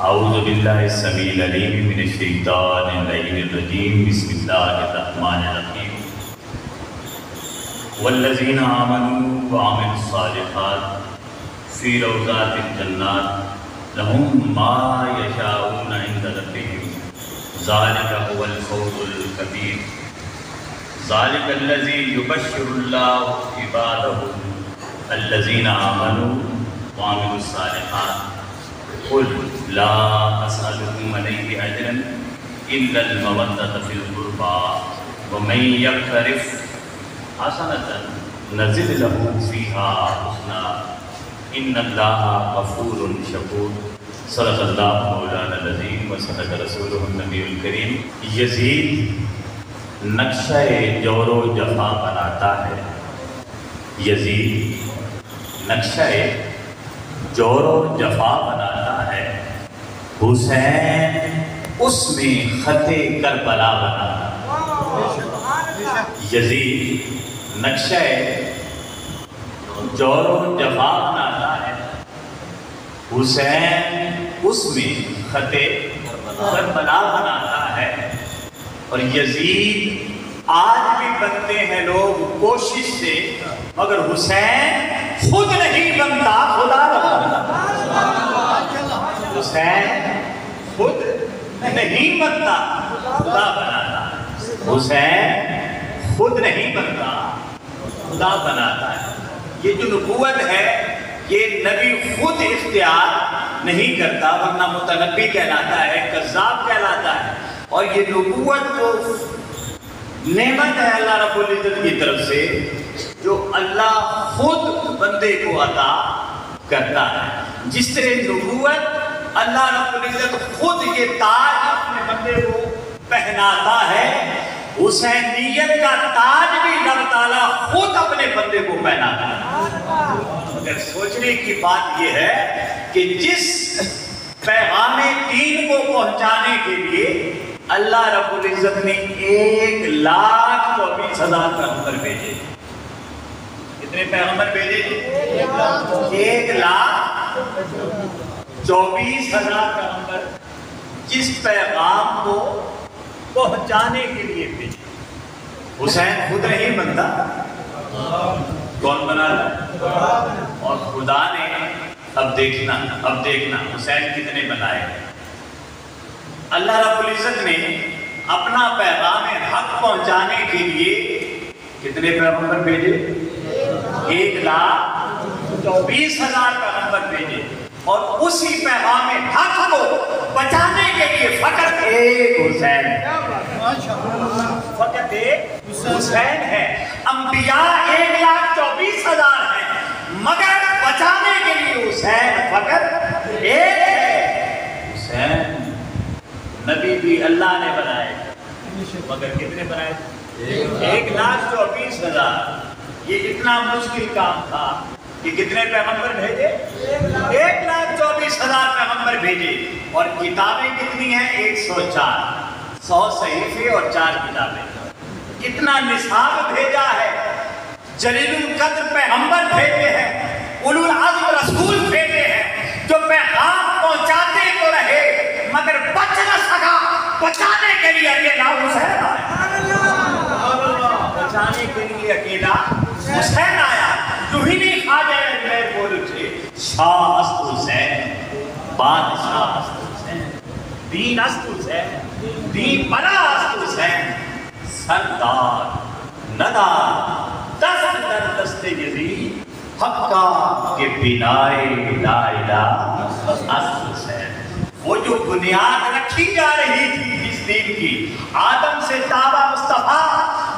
اعوذ باللہ السمیع العلیم من الشیطان اللعین الرجیم بسم اللہ الرحمن الرحیم والذین آمنوا وعملوا الصالحات فی روضات الجنات لهم ما یشاؤون عند ربهم ذالک هو الفوز الکبیر ذالک الذی یبشر اللہ عبادہ الذین آمنوا وعملوا الصالحات قل لا اسألكم علیہ اجرا الا المودۃ فی القربى ومن یقترف حسنة نزد له فیہا حسنا ان اللہ غفور شکور صدق اللہ مولانا العظیم و صدق رسولہ النبی الکریم۔ یزید نقشہ جور و جفا بناتا ہے، یزید نقشہ جور و جفا بناتا ہے، حسین اس میں خط کربلا بناتا ہے۔ یزید نقشہ جور و جفا بناتا ہے، حسین اس میں خط کربلا بناتا ہے۔ اور یزید آج بھی بنتے ہیں لوگ کوشش سے، مگر حسین خود نہیں بنتا، خدا بنتا۔ حسین خود نہیں بنتا، خدا بناتا ہے۔ حسین خود نہیں بنتا، خدا بناتا ہے۔ یہ جو نبوت ہے یہ نبی خود اختیار نہیں کرتا، ورنہ متنبی کہلاتا ہے، کذاب کہلاتا ہے۔ اور یہ نبوت کو نعمت ہے اللہ رب العزت کی طرف سے، جو اللہ خود بندے کو عطا کرتا ہے۔ جس طرح نبوت اللہ رب العزت خود یہ تاج اپنے بندے کو پہناتا ہے، حسینیت کا تاج بھی اللہ تعالیٰ خود اپنے بندے کو پہناتا ہے۔ مگر سوچنے کی بات یہ ہے کہ جس پیغام دین کو پہنچانے کے لیے اللہ رب العزت نے 1,24,000 پیغمبر بھیجے۔ کتنے پیغمبر بھیجے؟ 1,24,000 پیغمبر جس پیغام کو پہنچانے کے لیے بھیجے۔ حسین خود نہیں بنتا، کون بنا رہا؟ اور خدا نے اب دیکھنا حسین کتنے بنائے۔ اللہ رب العزت نے اپنا پیغام حق پہنچانے کے لیے کتنے پیغمبر بھیجے؟ 1,24,000 پیغمبر بھیجے، اور اسی پیغام حق کو بچانے کے لیے فقط ایک حسین ہے، فقط ایک حسین ہے۔ انبیاء 1,24,000 ہیں، مگر بچانے کے لیے حسین فقط ایک ہے۔ حسین نبی بھی اللہ نے بنائے، مگر کتنے بنائے؟ 1,24,000۔ یہ اتنا مشکل کام تھا کہ کتنے پیغمبر بھیجے؟ 1,24,000 پیغمبر بھیجے، اور کتابیں کتنی ہیں؟ 104، 100 صحیفے اور 4 کتابیں۔ کتنا نصاب بھیجا ہے، جلیل القدر پیغمبر بھیجے ہیں، اولو العزم رسول بھیجے ہیں، جو پیغام پہنچاتے تو رہے مگر بچ نہ سکا۔ بچانے کے لیے اکیلا حسین آیا، بچانے کے لیے اکیلا حسین آیا۔ جو ہی نہیں خواجہ اجمیر بول اٹھے، شاہ است حسین، بادشاہ است حسین، دین است حسین، دین بنا است حسین، سردار ندار دست در دست یزید، حقا کے بنائے لا الہ است حسین۔ وہ جو بنیاد رکھی جا رہی تھی اس دین کی، آدم سے تابع مصطفیٰ،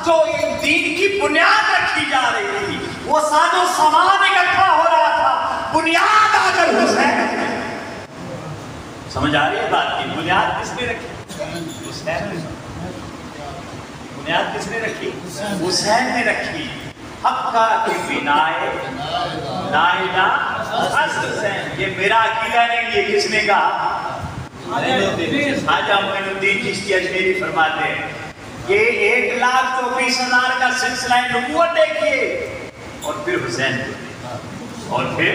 جو ان دین کی بنیاد رکھی جا رہی تھی، وہ ساز و سامان اکٹھا ہو رہا تھا، بنیاد آگر حسین۔ سمجھ آ رہی ہے بات کی؟ بنیاد کس نے رکھی؟ حسین نے۔ بنیاد کس نے رکھی؟ حسین نے رکھی۔ حقا کی بنائے لا الہ است حسین۔ یہ میرا عقیدہ نہیں، یہ کس نے کہا؟ خواجہ معین الدین چشتی اجمیری فرماتے ہیں یہ 1,24,000 کا سلسلہ نبوت دیکھیے، اور پھر حسین کو، اور پھر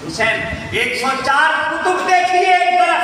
حسین 104 کتب دیکھیے ایک طرف،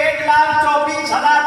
1,24,000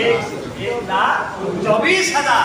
1,24,000।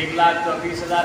1,24,000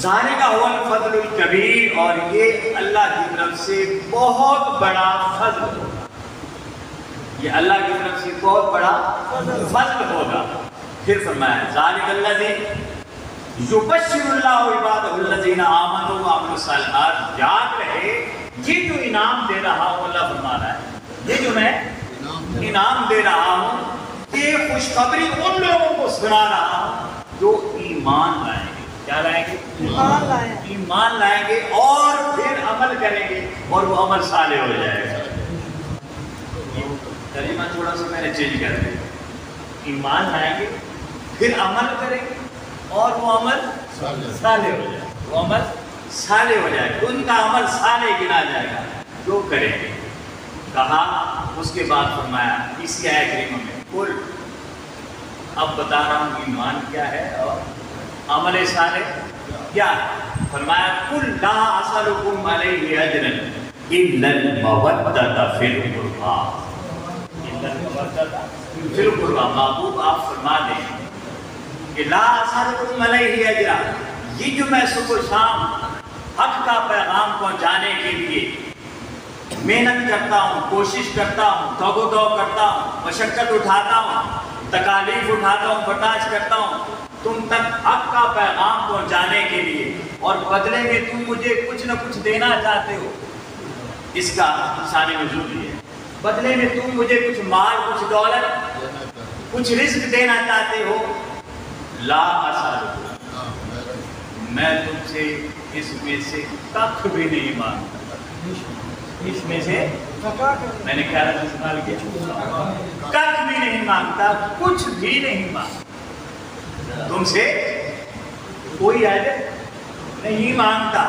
ذالک هو الفضل الکبیر، اور یہ اللہ کی طرف سے بہت بڑا فضل ہوگا، یہ اللہ کی طرف سے بہت بڑا فضل ہوگا۔ پھر فرمایا ذالک الذی یبشر اللہ عبادہ الذین آمنوا وعملوا الصالحات، یاد رہے یہ جو انعام دے رہا ہوں، اللہ فرما رہا ہے یہ جو میں انعام دے رہا ہوں، یہ خوشخبری ان لوگوں کو سنا رہا ہوں جو ایمان لائیں گے۔ کیا لائیں گے؟ ایمان لائیں گے اور پھر عمل کریں گے، اور وہ عمل صالح ہو جائے گا۔ ترجمہ تھوڑا سا میں نے چینج کر دیا، ایمان لائیں گے پھر عمل کریں گے اور وہ عمل صالح ہو جائے گا، وہ عمل صالح ہو جائے گا، ان کا عمل صالح گنا جائے گا جو کریں گے۔ کہا اس کے بعد فرمایا اسی آیت کریمہ میں قل، اب بتا رہا ہوں ایمان کیا ہے اور عمل صالح کیا ہے۔ فرمایا قل لا اسألکم علیہ اجرا الا المودۃ فی القربی، الا المودۃ فی القربی، محبوب آپ فرما دیں کہ لا اسألکم علیہ اجرا، یہ جو میں صبح و شام حق کا پیغام پہنچانے کے لیے محنت کرتا ہوں، کوشش کرتا ہوں، توگ و دو کرتا ہوں، مشقت اٹھاتا ہوں، تکالیف اٹھاتا ہوں، برداشت کرتا ہوں تم تک حق کا پیغام پہنچانے کے لیے، اور بدلے میں تم مجھے کچھ نہ کچھ دینا چاہتے ہو، اس کا شان نزول یہ ہے، بدلے میں تم مجھے کچھ مال، کچھ دولت، کچھ رزق دینا چاہتے ہو، لا اسألکم، میں تم سے اس میں سے کچھ بھی نہیں مانگتا، اس میں سے میں نے کیا لفظ استعمال کیا، کچھ بھی نہیں مانگتا، کچھ بھی نہیں مانگتا، تم سے کوئی اجر نہیں مانگتا،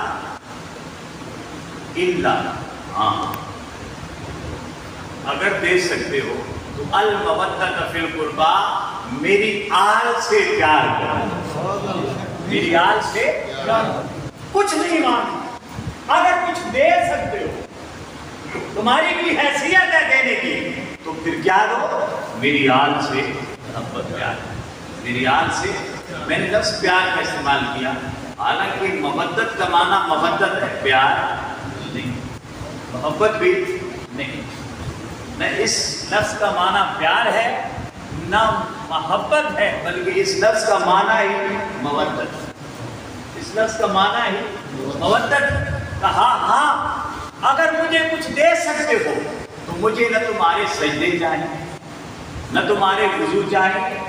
الا، ہاں اگر دے سکتے ہو تو المودۃ فی القربی، میری آل سے پیار کرو، میری آل سے کچھ نہیں مانگتا، اگر کچھ دے سکتے ہو، تمہاری بھی حیثیت ہے دینے کی، تو پھر کیا دو، میری آل سے محبت پیار، میری آل سے، میں نے لفظ پیار کا استعمال کیا، حالانکہ مودت کا معنی محبت ہے، پیار نہیں، محبت بھی نہیں، نہ اس لفظ کا معنی پیار ہے نہ محبت ہے، بلکہ اس لفظ کا معنی ہی مودت، اس لفظ کا معنی ہی مودت۔ کہا ہاں اگر مجھے کچھ دے سکتے ہو تو مجھے نہ تمہارے سجدے چاہیے، نہ تمہارے وضو چاہیے،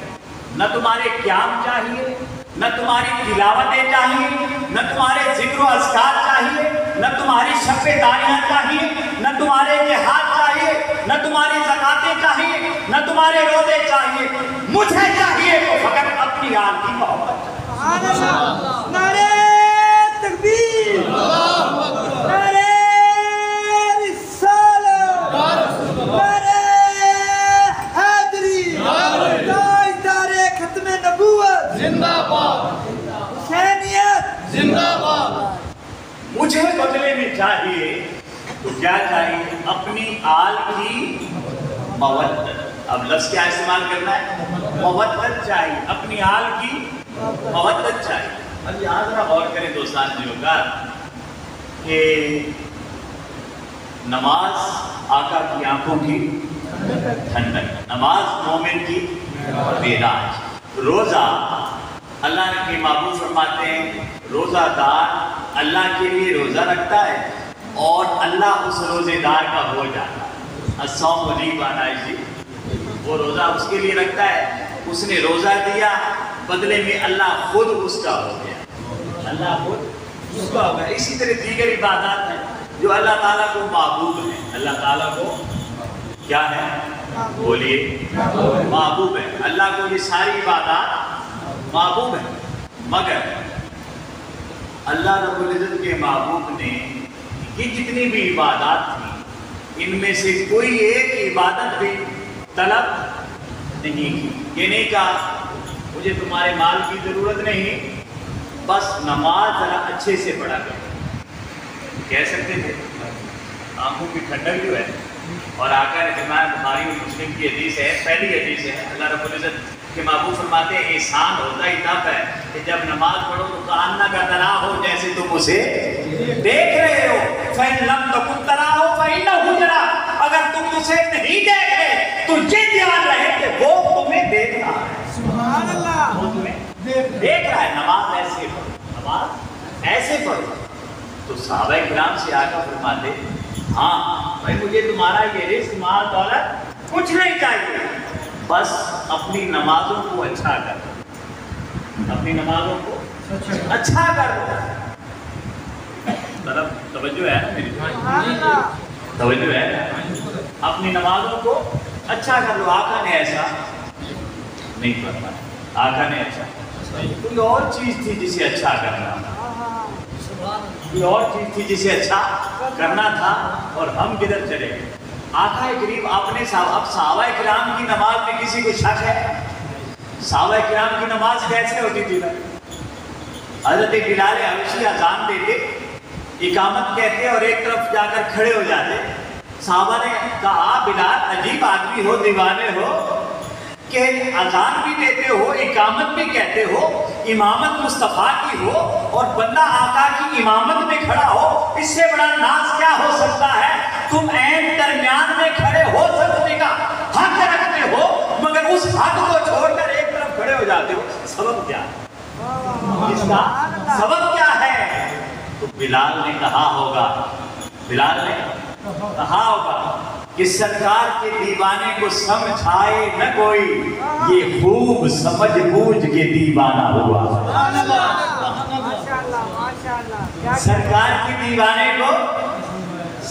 نہ تمہارے قیام چاہیے، نہ تمہاری تلاوتیں چاہیے، نہ تمہارے ذکر و اذکار چاہیے، نہ تمہاری شب داریاں چاہیے، نہ تمہارے جہاد چاہیے، نہ تمہاری زکاتیں چاہیے، نہ تمہارے روزے چاہیے، مجھے چاہیے تو فقط اپنی آل کی محبت۔ نعرہ تکبیر، نعرہ رسالت، نعرہ حیدری، تاجدار ختم نبوت زندہ باد، حسینیت زندہ باد۔ مجھے بدلے میں چاہیے تو کیا چاہیے، اپنی آل کی مودت، اب لفظ کیا استعمال کرنا ہے، مودت چاہیے، اپنی آل کی مودت چاہیے۔ اب یہاں ذرا غور کریں دوستان جو کا کہ نماز آقا کی آنکھوں کی ٹھنڈک، نماز مومن کی معراج، روزہ اللہ کے محبوب فرماتے ہیں روزہ دار اللہ کے لیے روزہ رکھتا ہے اور اللہ اس روزے دار کا ہو جاتا ہے، الصوم لی وانا جی، وہ روزہ اس کے لیے رکھتا ہے، اس نے روزہ دیا، بدلے میں اللہ خود اس کا ہو گیا، اللہ خود اس کا ہو گیا۔ اسی طرح دیگر عبادات ہیں جو اللہ تعالیٰ کو محبوب ہیں، اللہ تعالیٰ کو کیا ہے، بولیے محبوب ہے، اللہ کو یہ ساری عبادات محبوب ہیں، مگر اللہ رب العزت کے محبوب نے یہ جتنی بھی عبادات تھیں ان میں سے کوئی ایک عبادت بھی طلب نہیں کی، یہ نہیں کہا مجھے تمہارے مال کی ضرورت نہیں، بس نماز ذرا اچھے سے پڑھا کرو، کہہ سکتے تھے آنکھوں کی ٹھنڈک جو ہے اور آقا نے فرمایا، بخاری اور مسلم کی حدیث ہے، پہلی حدیث ہے، اللہ رب العزت کے محبوب فرماتے ہیں احسان ہوتا ہی تب ہے کہ جب نماز پڑھو تو کاننا کا طرح ہو جیسے تم اسے دیکھ رہے ہو۔ فَإِن لَمْ تَكُن تَرَاهُ فَإِنَّهُ يَرَاكَ، اگر تم اسے نہیں دیکھ رہے تو یہ دھیان رہے کہ وہ تمہیں دیکھ رہا ہے۔ سبحان اللہ، وہ تمہیں دیکھ رہا ہے۔ نماز ایسے پڑھو، نماز ایسے پڑھو۔ تو صحابہ کرام سے آقا فرماتے ہاں بھائی مجھے تمہارا یہ رزق مال دولت کچھ نہیں چاہیے، بس اپنی نمازوں کو اچھا کر، اپنی نمازوں کو اچھا کر دو۔ طرف توجہ ہے نا میری؟ سبحان اللہ، توجہ ہے؟ اپنی نمازوں کو اچھا کر لو۔ آقا نے ایسا نہیں فرمایا، آقا نے ایسا کوئی اور چیز تھی جسے اچھا کرنا تھا، کوئی اور چیز تھی جسے اچھا کرنا تھا، اور ہم کدھر چلے گئے؟ آقا کریم اپنے اب صحابہ کرام کی نماز میں کسی کو شک ہے؟ صحابہ کرام کی نماز کیسے ہوتی تھی؟ حضرت بلال حبشی اذان دیتے، اقامت کہتے اور ایک طرف جا کر کھڑے ہو جاتے۔ صحابہ نے کہا بلال عجیب آدمی ہو، دیوانے ہو کہ اذان بھی دیتے ہو، اقامت بھی کہتے ہو، امامت مصطفیٰ کی ہو اور بندہ آقا کی امامت میں کھڑا ہو، اس سے بڑا ناز کیا ہو سکتا ہے؟ تم عین درمیان میں کھڑے ہو سکتے کا حق رکھتے ہو، مگر اس حق کو چھوڑ کر ایک طرف کھڑے ہو جاتے ہو، سبب کیا ہے؟ اس کا سبب کیا ہے؟ تو بلال نے کہا ہوگا، بلال نے کہا ہوگا کہ سرکار کے دیوانے کو سمجھائے نہ کوئی، یہ خوب سمجھ بوجھ کے دیوانہ ہوا۔ سرکار کے دیوانے کو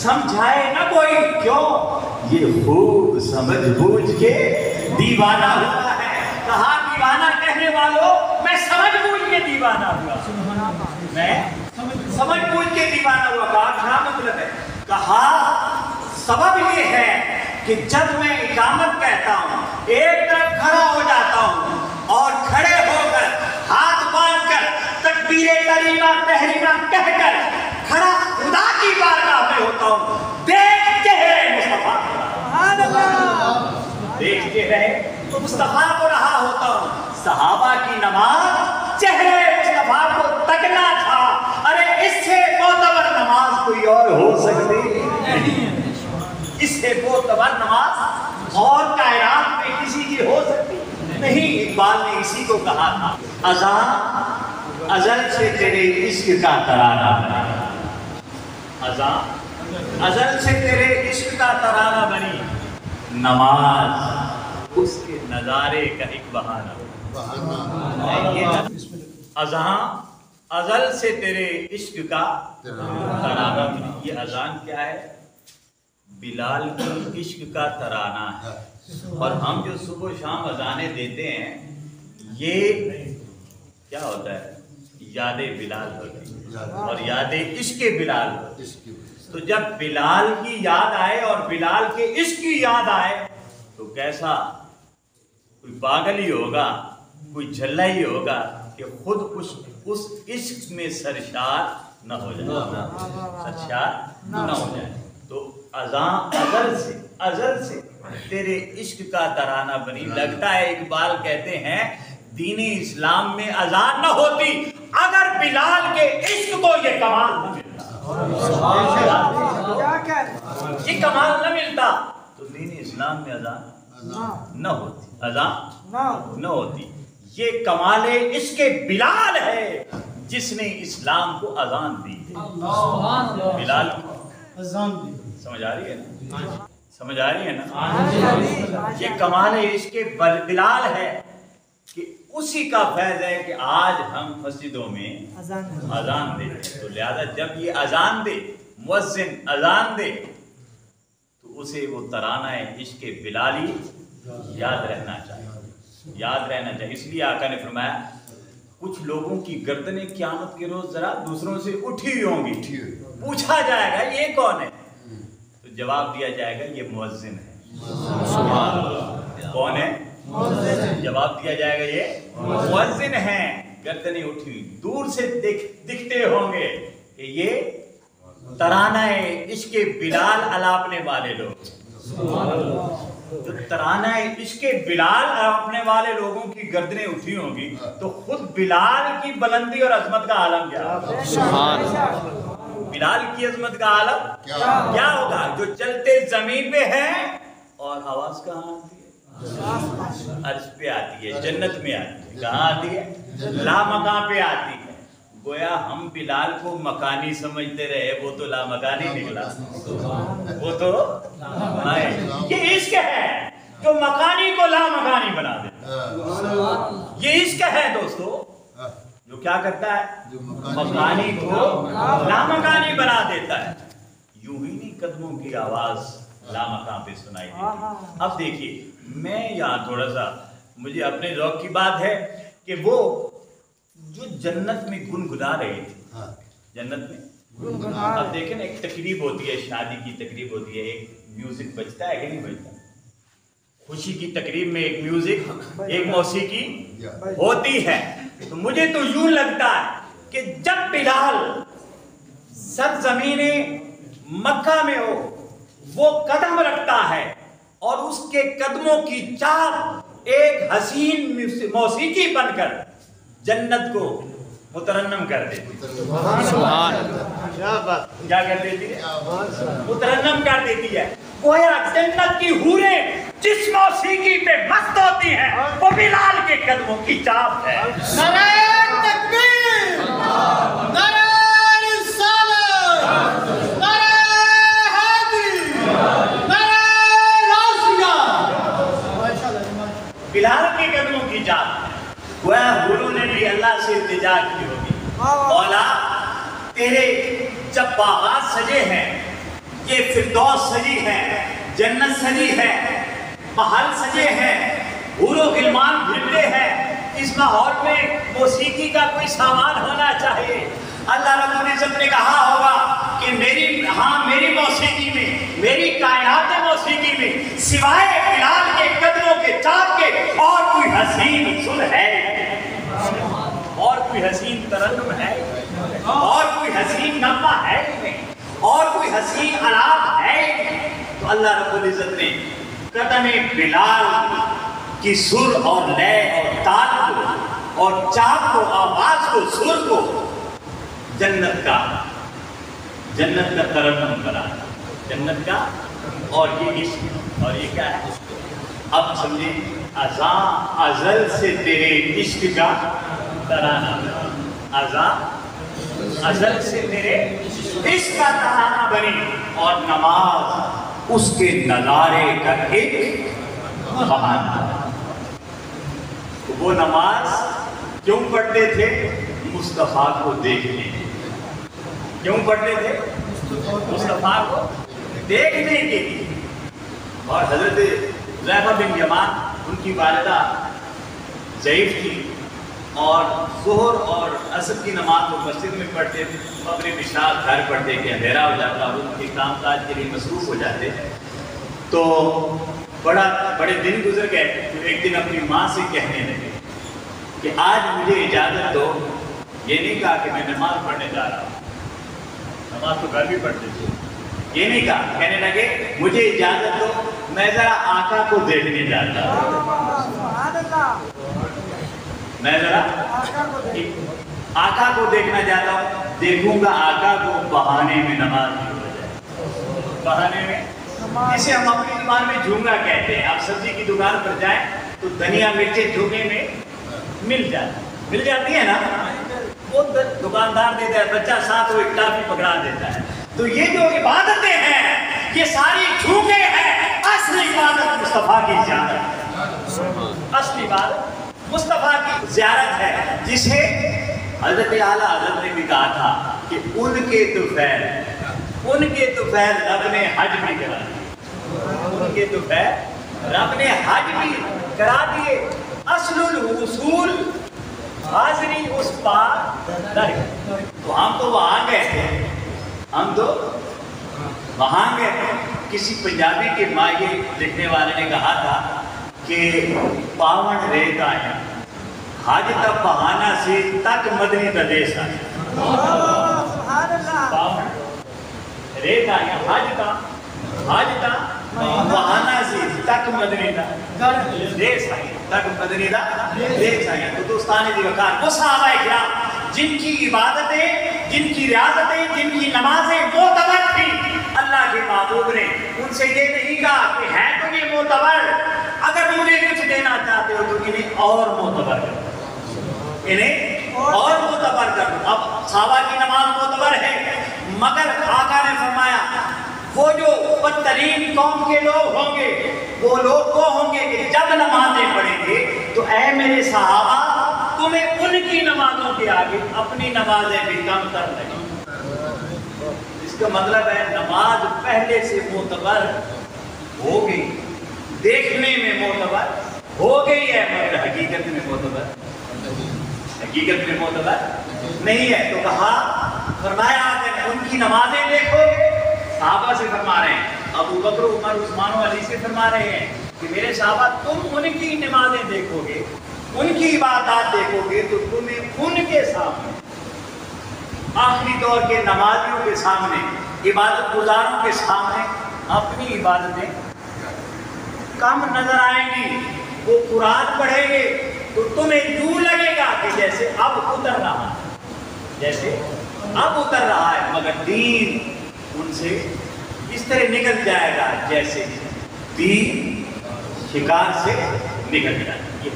سمجھائے نہ کوئی، کیوں؟ یہ خوب سمجھ بوجھ کے دیوانہ ہوا ہے۔ کہا دیوانہ کہنے والوں میں سمجھ بوجھ کے دیوانہ ہوا، میں سمجھ بوجھ کے دیوانہ ہوا۔ کہا کیا مطلب ہے؟ کہا سبب یہ ہے کہ جب میں اقامت کہتا ہوں ایک طرف کھڑا ہو جاتا ہوں اور کھڑے ہو کر ہاتھ باندھ کر تکبیر کریمہ تحریمہ کہہ کر کھڑا خدا کی بارگاہ میں ہوتا ہوں، دیکھ چہرے مصطفیٰ، سبحان اللہ، دیکھ چہرے مصطفیٰ کو رہا ہوتا ہوں۔ صحابہ کی نماز چہرے مصطفیٰ کو تکنا تھا۔ ارے اس سے معتبر نماز کوئی اور ہو سکتی نہیں، اس سے معتبر نماز اور کائنات میں کسی کی ہو سکتی نہیں۔ اقبال نے اسی کو کہا تھا، اذان ازل سے تیرے عشق کا ترانہ بنی، اذان ازل سے تیرے عشق کا ترانہ بنی، نماز اس کے نظارے کا ایک بہانہ۔ اذان ازل سے تیرے عشق کا ترانہ بنی، یہ اذان کیا ہے؟ بلال کی عشق کا ترانہ ہے۔ اور ہم جو صبح و شام اذانیں دیتے ہیں یہ کیا ہوتا ہے؟ یاد بلال ہوتی ہے اور یاد عشق بلال ہوتی ہے۔ تو جب بلال کی یاد آئے اور بلال کے عشق کی یاد آئے تو کیسا کوئی پاگل ہی ہوگا، کوئی جھلا ہی ہوگا کہ خود اس عشق میں سرشار نہ ہو جائے، سرشار نہ ہو جائے۔ تو اذان ازل سے تیرے عشق کا ترانہ بنی۔ لگتا ہے اقبال کہتے ہیں دین اسلام میں اذان نہ ہوتی اگر بلال کے عشق کو یہ کمال نہ ملتا، یہ کمال نہ ملتا تو دین اسلام میں اذان نہ ہوتی، اذان نہ ہوتی۔ یہ کمال عشق بلال ہے جس نے اسلام کو اذان دی، بلال کو اذان دی۔ سمجھ آ رہی ہے نا؟ سمجھ آ رہی ہے نا؟ یہ کمال عشق بلال ہے کہ اسی کا فیض ہے کہ آج ہم مسجدوں میں اذان دے، تو لہذا جب یہ اذان دے، مؤذن اذان دے تو اسے وہ ترانہ عشق بلالی یاد رہنا چاہیے، یاد رہنا چاہیے۔ اس لیے آقا نے فرمایا کچھ لوگوں کی گردنیں قیامت کے روز ذرا دوسروں سے اٹھی ہوئی ہوں گی، پوچھا جائے گا یہ کون ہے؟ تو جواب دیا جائے گا یہ مؤذن ہے۔ سبحان اللہ، کون ہے؟ جواب دیا جائے گا یہ مؤذن ہیں۔ گردنیں اٹھی ہوئی دور سے دکھتے ہوں گے کہ یہ ترانہ عشق بلال الاپنے والے لوگ، جو ترانہ ہے اس کے بلال اپنے والے لوگوں کی گردنیں اٹھی ہوں گی تو خود بلال کی بلندی اور عظمت کا عالم کیا بلال کی عظمت کا عالم کیا ہوگا جو چلتے زمین پہ ہے اور آواز کہاں آتی ہے عرش پہ آتی ہے جنت میں آتی ہے کہاں آتی ہے لامکان پہ آتی ہے گویا ہم بلال کو مکانی سمجھتے رہے وہ تو لامکانی نکلا وہ تو یہ عشق ہے جو مکانی کو لامکانی بنا دیتا یہ عشق ہے دوستو جو کیا کرتا ہے مکانی کو لامکانی بنا دیتا ہے یوں ہی نہیں قدموں کی آواز لامکان پہ سنائی دیتی اب دیکھیے میں یہاں تھوڑا سا مجھے اپنے ذوق کی بات ہے کہ وہ جو جنت میں گنگنا رہی تھی جنت میں اب دیکھیں نا ایک تقریب ہوتی ہے شادی کی تقریب ہوتی ہے ایک میوزک بجتا ہے کہ نہیں بجتا خوشی کی تقریب میں ایک میوزک ایک موسیقی ہوتی ہے تو مجھے تو یوں لگتا ہے کہ جب بلال سرزمین مکہ میں ہو وہ قدم رکھتا ہے اور اس کے قدموں کی چاپ ایک حسین موسیقی بن کر جنت کو مترنم کر دیتی کیا کر دیتی ہے مترنم کر دیتی ہے گویا جنت کی حوریں جس موسیقی پہ مست ہوتی ہیں وہ بلال کے قدموں کی چاپ ہے نعرہ تکبیر نعرہ رسالت نعرہ حیدری نعرہ غوثیہ بلال کے قدموں کی چاپ گویا حوروں نے بھی اللہ سے التجا کی ہوگی مولا تیرے جب باغات سجے ہیں یہ فردوس سجی ہے جنت سجی ہے محل سجے ہیں حور و غلمان بھرتے ہیں اس ماحول میں موسیقی کا کوئی سامان ہونا چاہیے اللہ رب العزت نے کہا ہوگا کہ میری موسیقی میں میری کائنات موسیقی میں سوائے بلال کے قدموں کے چاپ کے اور کوئی حسین سن ہے اور کوئی حسین ترنم ہے اور کوئی حسین نغمہ ہے اور کوئی حسین آلات ہے تو اللہ رب العزت نے قدم بلال کی سر اور لے اور تال کو اور چاپ کو آواز کو سر کو جنت کا ترنم بنا جنت کا اور یہ عشق اور یہ کیا ہے اب سمجھیں ازاں ازل سے تیرے عشق کا ترانہ ازاں ازل سے تیرے عشق کا ترانہ بنی اور نماز اس کے نظارے کا ایک بہانہ وہ نماز کیوں پڑھتے تھے مصطفیٰ کو دیکھنے کیوں پڑھتے تھے مصطفیٰ کو دیکھنے کے لیے اور حضرت حذیفہ بن یمان ان کی والدہ ضعیف تھی اور ظہر اور عصر کی نماز وہ مسجد میں پڑھتے تھے مغرب عشاء گھر پڑھتے کہ اندھیرا ہو جاتا اور ان کے کام کاج کے لیے مصروف ہو جاتے تو بڑے دن گزر گئے تو ایک دن اپنی ماں سے کہنے لگے کہ آج مجھے اجازت دو یہ نہیں کہا کہ میں نماز پڑھنے جا رہا ہوں نماز تو گھر بھی پڑھتے تھے یہ نہیں کہا کہنے لگے مجھے اجازت دو میں ذرا آقا کو دیکھنے جاتا ہوں میں ذرا آقا کو دیکھنا چاہتا ہوں دیکھوں گا آقا کو بہانے میں نماز بھی ہو جائے بہانے میں جسے ہم اپنی زبان میں جھونگا کہتے ہیں آپ سبزی کی دکان پر جائیں تو دھنیا مرچیں جھونگے میں مل جاتی ہے نا وہ دکاندار دیتا ہے بچہ ساتھ وہ ٹافی پکڑا دیتا ہے تو یہ جو عبادتیں ہیں یہ ساری جھونگے ہیں اصل عبادت مصطفیٰ کی زیارت اصل عبادت مصطفیٰ کی زیارت ہے جسے حضرت اعلیٰ حضرت نے بھی کہا تھا کہ ان کے طفیل رب نے حج بھی کرا دیے ان کے طفیل رب نے حج بھی کرا دیے اصل الوصول حاضری اس پاک در تو ہم تو وہاں گئے تھے کسی پنجابی کے مائے لکھنے والے نے کہا تھا کہ پاون ریت آیا حج تب بہانہ سے تک مدنی تدیس آیا پاون ریت آیا حج تا وہانا سی تک مدنی دا لے سائیں تک مدنی دا لے سائیں تو دوستانی دی وقار وہ صحابہ اکرام جن کی عبادتیں جن کی ریاضتیں جن کی نمازیں معتبر تھی اللہ کے محبوب نے ان سے یہ نہیں کہا کہ ہے تو یہ معتبر اگر مجھے کچھ دینا چاہتے ہو تو انہیں اور معتبر کرو انہیں اور معتبر کرو اب صحابہ کی نماز معتبر ہے مگر آقا نے فرمایا وہ جو بدترین قوم کے لوگ ہوں گے وہ لوگ وہ ہوں گے کہ جب نمازیں پڑھیں گے تو اے میرے صحابہ تمہیں ان کی نمازوں کے آگے اپنی نمازیں بھی کم کر لیں اس کا مطلب ہے نماز پہلے سے معتبر ہو گئی دیکھنے میں معتبر ہو گئی ہے مگر حقیقت میں معتبر نہیں ہے تو کہا فرمایا اگر ان کی نمازیں دیکھو صحابہ سے فرما رہے ہیں ابو بکر عمر عثمان و علی سے فرما رہے ہیں کہ میرے صحابہ تم ان کی نمازیں دیکھو گے ان کی عبادات دیکھو گے تو تمہیں ان کے سامنے آخری دور کے نمازیوں کے سامنے عبادت گزاروں کے سامنے اپنی عبادتیں کم نظر آئیں گی وہ قرآن پڑھیں گے تو تمہیں یوں لگے گا کہ جیسے اب اتر رہا ہے مگر دین ان سے اس طرح نکل جائے گا جیسے تیر شکار سے نکل جائے یہ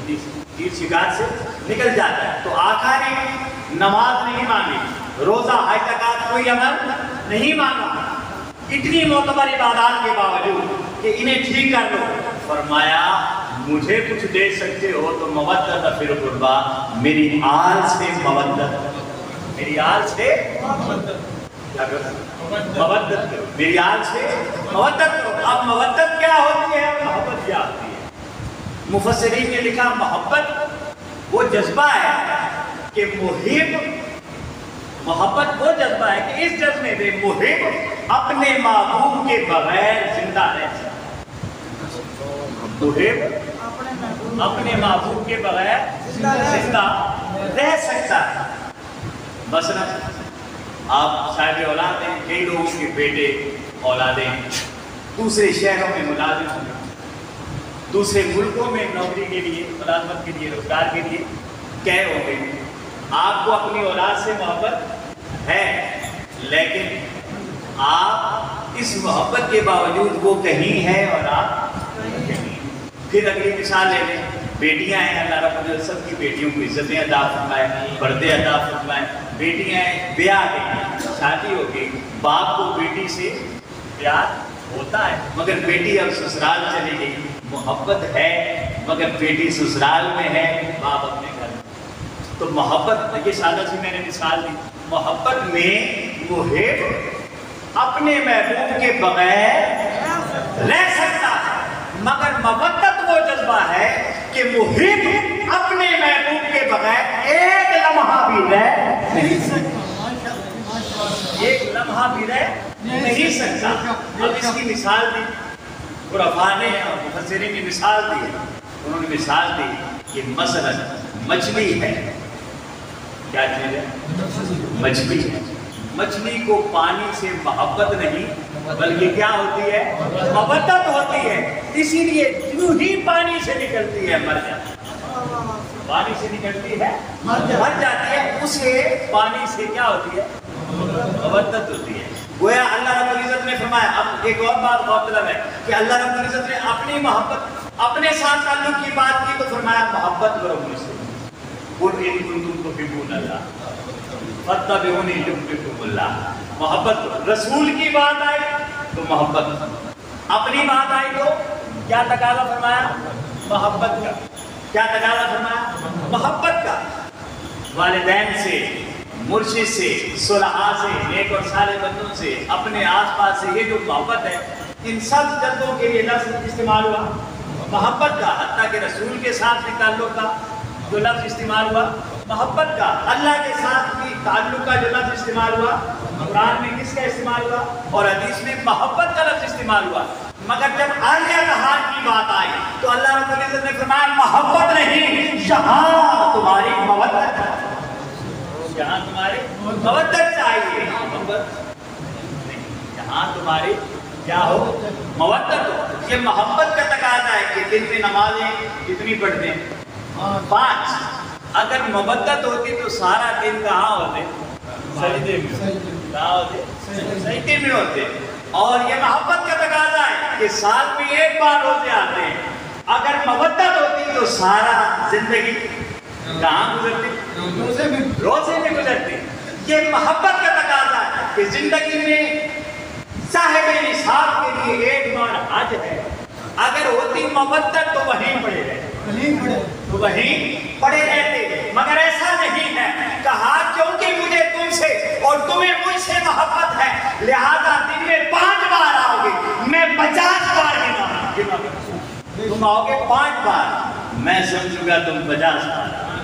تیر شکار سے نکل جاتا ہے تو آقا نے نماز نہیں مانگی روزہ حج زکات کوئی عمل نہیں مانگا اتنی معتبر عبادات کے باوجود کہ انہیں ٹھیک کر لو فرمایا مجھے کچھ دے سکتے ہو تو مودت فی القربا میری آل سے مودت میری آل سے مودت کرو میری آل سے مودت کرو اب مودت کیا ہوتی ہے محبت کیا ہوتی ہے مفسرین نے لکھا محبت وہ جذبہ ہے کہ محبت وہ جذبہ ہے کہ اس جذبے میں محب اپنے محبوب کے بغیر زندہ رہ سکتا محب اپنے محبوب کے بغیر زندہ رہ سکتا ہے مثلا آپ صاحب اولاد ہیں کئی لوگوں کے بیٹے اولادیں دوسرے شہروں میں ملازم ہوں گے دوسرے ملکوں میں نوکری کے لیے ملازمت کے لیے روزگار کے لیے کہہ ہو گئے آپ کو اپنی اولاد سے محبت ہے لیکن آپ اس محبت کے باوجود وہ کہیں ہے اور آپ کہیں پھر اگلی مثال لے لیں بیٹیاں ہیں اللہ رب العزت سب کی بیٹیوں کو عزتیں عطا فرمائے پردے عطا فرمائے بیٹیاں ہیں بیاہ گئی شادی ہو گئی باپ کو بیٹی سے پیار ہوتا ہے مگر بیٹی اب سسرال چلی گئی محبت ہے مگر بیٹی سسرال میں ہے باپ اپنے گھر میں تو محبت یہ سادہ سی میں نے مثال دی محبت میں محب اپنے محبوب کے بغیر رہ سکتا ہے مگر مودت وہ جذبہ ہے کہ محب اپنے محبوب کے بغیر ایک لمحہ بھی رہ نہیں سکتا ایک لمحہ بھی رہ نہیں سکتا اب اس کی مثال دی عرفاء نے اور مفسرین نے مثال دی انہوں نے مثال دی کہ مثلا مچھلی ہے کیا چیز ہے مچھلی ہے مچھلی کو پانی سے محبت نہیں بلکہ کیا ہوتی ہے مودت ہوتی ہے اسی لیے یوں ہی پانی سے نکلتی ہے مر جاتی ہے پانی سے نکلتی ہے مر جاتی ہے اسے پانی سے کیا ہوتی ہے مودت ہوتی ہے گویا اللہ رب العزت نے فرمایا اب ایک اور بات مطلب ہے کہ اللہ رب العزت نے اپنی محبت اپنے ساتھ تعلق کی بات کی تو فرمایا محبت کرو مجھ سے قل ان کنتم تحبون اللہ فاتبعونی یحببکم اللہ محبت رسول کی بات آئی تو محبت اپنی بات آئی تو کیا تقاضا فرمایا محبت کا کیا تقاضا فرمایا محبت کا والدین سے مرشد سے صلحاء سے نیک اور صالح بندوں سے اپنے آس پاس سے یہ جو محبت ہے ان سب جذبوں کے لیے لفظ استعمال ہوا محبت کا حتیٰ کہ رسول کے ساتھ بھی تعلق کا جو لفظ استعمال ہوا محبت کا اللہ کے ساتھ بھی تعلق کا جو لفظ استعمال ہوا قرآن میں کس کا استعمال ہوا اور حدیث میں محبت کا لفظ استعمال ہوا مگر جب آلیہ کہاں کی بات آئی تو اللہ رب العزت نے فرمایا محبت نہیں یہاں تمہاری مودت ہے یہاں تمہاری مودت چاہیے محبت نہیں یہاں تمہاری کیا ہو مودت ہو یہ محبت کا تقاضا ہے کہ دن میں نمازیں کتنی پڑھتے ہیں؟ 5۔ اگر مودت ہوتی تو سارا دن کہاں ہوتے؟ سجدے میں۔ کہاں ہوتے؟ سجدے میں ہوتے۔ اور یہ محبت کا تقاضا ہے کہ سال میں ایک بار روزے آتے ہیں۔ اگر مودت ہوتی تو سارا زندگی کہاں گزرتی؟ روزے میں گزرتی۔ یہ محبت کا تقاضا ہے کہ زندگی میں صاحب نصاب کے لیے ایک بار حج ہے۔ اگر ہوتی مودت تو وہیں پڑے رہتے، تو وہیں پڑے رہتے، مگر ایسا نہیں ہے۔ کہا کیونکہ مجھے تم سے اور تمہیں مجھ سے محبت ہے، لہذا دن میں 5 بار آؤ گے، میں 50 بار گنا۔ تم آؤ گے 5 بار، میں سمجھوں گا تم 50 بار آ گئے،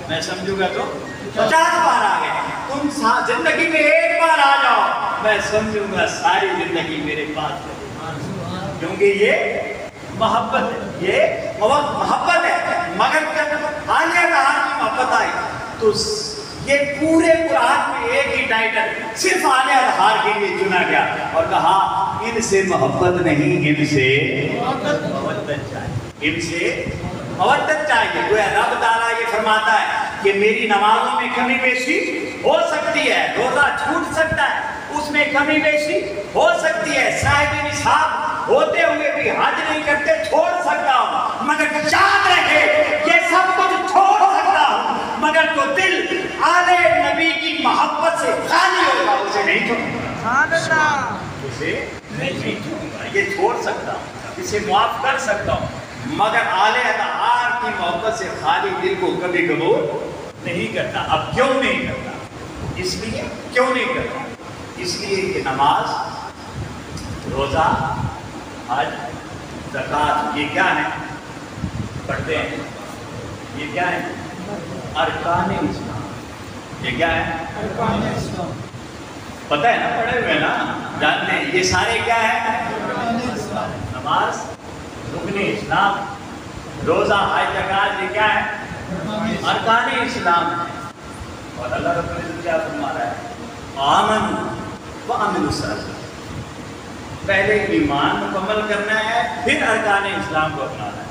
میں سمجھوں گا تم 50 بار آ گئے۔ تم زندگی میں ایک بار آ جاؤ، میں سمجھوں گا ساری زندگی میرے پاس ہے، کیونکہ یہ محبت ہے، یہ محبت ہے۔ مگر جب عالیہ کہاں کی محبت آئی تو یہ پورے قرآن میں ایک ہی ٹائٹل صرف عالیہ اطہار کے لیے چنا گیا اور کہا ان سے محبت نہیں، ان سے مودت چاہیے، ان سے مودت چاہیے۔ گویا رب تعالیٰ یہ فرماتا ہے کہ میری نمازوں میں کمی بیشی ہو سکتی ہے، روزہ چھوٹ سکتا ہے، اس میں کمی بیشی ہو سکتی ہے، صاحب نصاب ہوتے ہوئے بھی حج نہیں کرتے، چھوڑ سکتا ہوں، مگر یاد رہے یہ سب کچھ چھوڑ سکتا ہوں، مگر جو دل آلِ نبی کی محبت سے خالی ہوگا اسے نہیں چھوڑوں گا، اسے نہیں چھوڑوں گا، یہ چھوڑ سکتا ہوں، اسے معاف کر سکتا ہوں، مگر آلِ اطہار کی محبت سے خالی دل کو کبھی قبول نہیں کرتا۔ اب کیوں نہیں کرتا؟ اس لیے کیوں نہیں کرتا؟ اس لیے کہ نماز، روزہ، حج، زکوٰۃ یہ کیا ہے؟ پڑھتے ہیں، یہ کیا ہے؟ ارکان اسلام۔ یہ کیا ہے؟ ارکان اسلام۔ پتہ ہے نا، پڑھے ہوئے نا، جانتے ہیں یہ سارے کیا ہے؟ نماز رکن اسلام، روزہ، حج، زکوٰۃ یہ کیا ہے؟ ارکان اسلام ہے۔ اور اللہ رب العزت کیا فرما رہا ہے؟ آمن وعملوا الصالحات۔ پہلے ایمان مکمل کرنا ہے، پھر ارکان اسلام کو اپنانا ہے،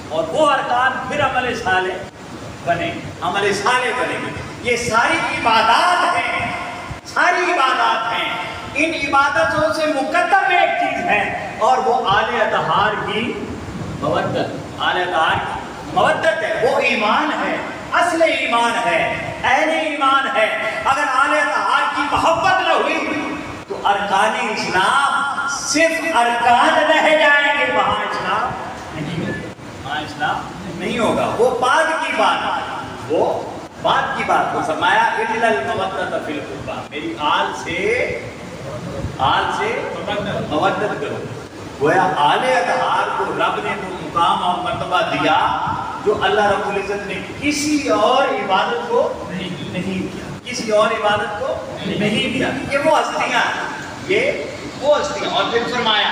اور وہ ارکان پھر عمل صالح بنے، عمل صالح بنے گے۔ یہ ساری عبادات ہیں، ساری عبادات ہیں۔ ان عبادتوں سے مقدم ایک چیز ہے اور وہ آلِ اطہار کی مودت، آلِ اطہار کی مودت ہے، وہ ایمان ہے، اصل ایمان ہے، اہل ایمان ہے۔ اگر آلِ اطہار کی محبت نہ ہوئی تو ارکان اسلام صرف ارکان رہ جائیں گے، وہاں اسلام نہیں ہوگا، وہاں اسلام نہیں ہوگا۔ وہ بعد کی بات، وہ بعد کی بات کو فرمایا الا المودۃ فی القربى، میری آل سے مودت کرو۔ گویا آلِ اطہار کو رب نے وہ مقام اور مرتبہ دیا جو اللہ رب العزت نے کسی اور عبادت کو نہیں دیا، کسی اور عبادت کو نہیں دیا۔ یہ وہ ہستیاں، یہ وہ ہستیاں۔ اور پھر فرمایا،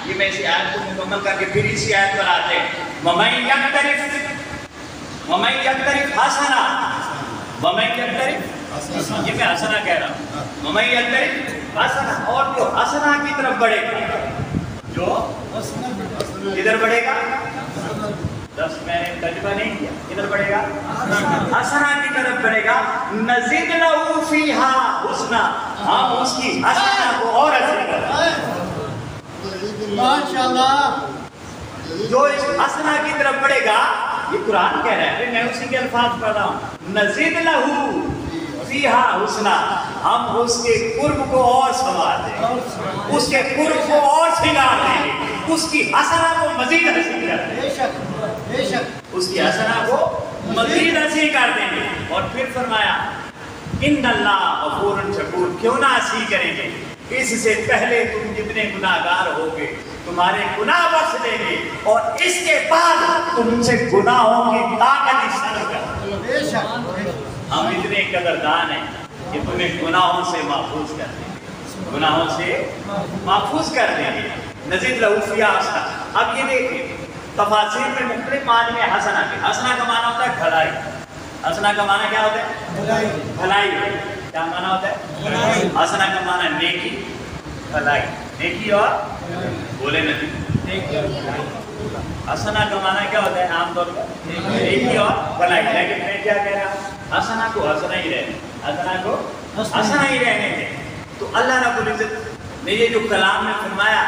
یہ میں اسی آیت کو مکمل کر کے پھر اسی آیت پر آتے ہیں، وَمَن يَقْتَرِفْ حَسَنًا، وَمَن يَقْتَرِفْ، یہ میں حسنہ کہہ رہا ہوں، وَمَن يَقْتَرِفْ حَسَنًا، اور جو حسنہ کی طرف بڑھے گا، جو کدھر بڑھے گا؟ دس میں نے ترجمہ نہیں کیا، کدھر بڑھے گا؟ حسنہ کی طرف بڑھے گا، نزد لہ فیہا حسنا، ہم اس کی حسنہ کو اور حسن کریں۔ ماشاءاللہ، جو اس حسنہ کی طرف بڑھے گا، یہ قرآن کہہ رہا ہے، میں اسی کے الفاظ پڑھ رہا ہوں، نزد لہ فیہا حسنا، ہم اس کے قرب کو اور سنوار دیں گے، اس کے قرب کو اور سنگار دیں گے، اس کی حسنہ کو مزید حسین کر دیں گے، اس کی حسنہ کو مزید حسین کر دیں گے۔ اور پھر فرمایا ان اللہ غفور شکور، کیوں نہ حسین کریں گے، اس سے پہلے تم جتنے گناہگار ہوگے تمہارے گناہ بخش دیں گے، اور اس کے بعد تم سے گناہوں کی طاقت حاصل کر۔ ہم اتنے قدردان ہیں کہ تمہیں گناہوں سے محفوظ کر دیں گے، گناہوں سے محفوظ کر دیں گے۔ نزد لہ فیہا حسنہ۔ اب یہ دیکھیں تفاسیر میں مختلف معنی ہیں حسنہ کے۔ حسنہ کا معنی ہوتا ہے بھلائی، حسنہ کا معنی کیا ہوتا ہے؟ بھلائی۔ کیا معنی ہوتا ہے؟ حسنہ کا معنی نیکی، بھلائی، نیکی اور بولے نہیں. حسنا کا معنی کیا ہوتا ہے عام طور پر؟ ایک ہی اور بھلائی. لیکن میں کیا کہہ رہا ہوں؟ حسنا کو حسنا ہی رہنے, حسنا کو حسنا ہی رہنے دیں. تو اللہ رب العزت نے یہ جو کلام میں فرمایا